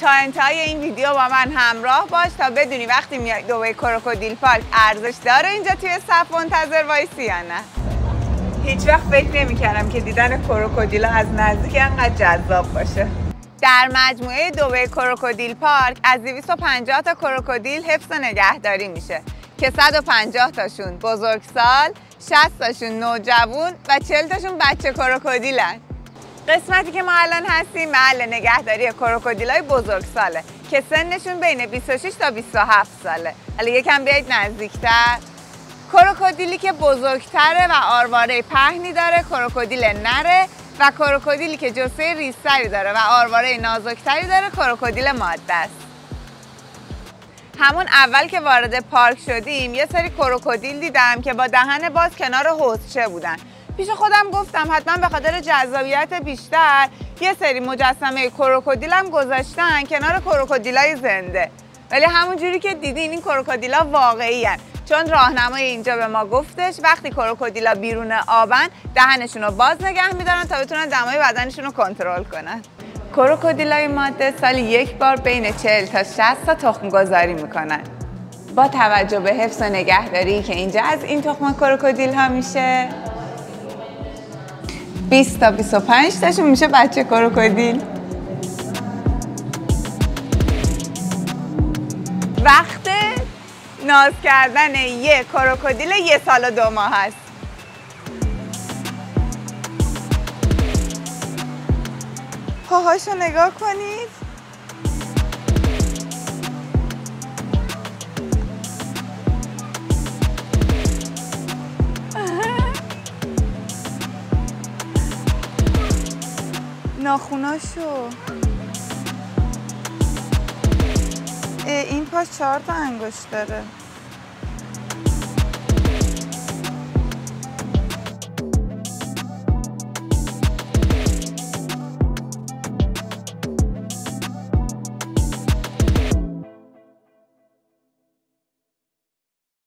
تا انتهای این ویدیو با من همراه باش تا بدونی وقتی میای دبی کروکودیل پارک ارزش داره اینجا توی صف منتظر وایسی یا نه. هیچ وقت فکر نمی‌کردم که دیدن کروکودیلا از نزدیک انقدر جذاب باشه. در مجموعه دبی کروکودیل پارک از 250 تا کروکودیل حفظ و نگهداری میشه که 150 تاشون بزرگسال، 60 تاشون نوجوان و 40 تاشون بچه کروکودیلن. قسمتی که ما الان هستیم محل نگهداری کروکودیلای بزرگساله که سنشون بین 26 تا 27 ساله. حالا یکم بیایید نزدیکتر. کروکودیلی که بزرگتره و آرواره پهنی داره کروکودیل نره و کروکودیلی که جثه ریزتری داره و آرواره نازکتری داره کروکودیل ماده است. همون اول که وارد پارک شدیم یه سری کروکودیل دیدم که با دهن باز کنار حوضچه بودن. پیش خودم گفتم حتما به خاطر جذابیت بیشتر یه سری مجسمه کروکودیل هم گذاشتن کنار کروکودیلای زنده، ولی همون جوری که دیدین این کروکودیلا واقعی هن. چون راهنمای اینجا به ما گفتش وقتی کروکودیلا بیرون آبن دهنشون رو باز نگه میدارن تا بتونن دمای بدنشون رو کنترل کنن. کروکودیلای ماده سالی یک بار بین 40 تا 60 تا تخم گذاری میکنن. با توجه به حفظ و نگهداری که اینجا از این تخم کروکودیل ها میشه 20 تا 25 تاشون میشه بچه کروکودیل. وقت ناز کردن یه کروکودیل 1 سال و 2 ماه هست. پاهاشو نگاه کنید. ناخوناشو. این پاش 4 تا انگشت داره.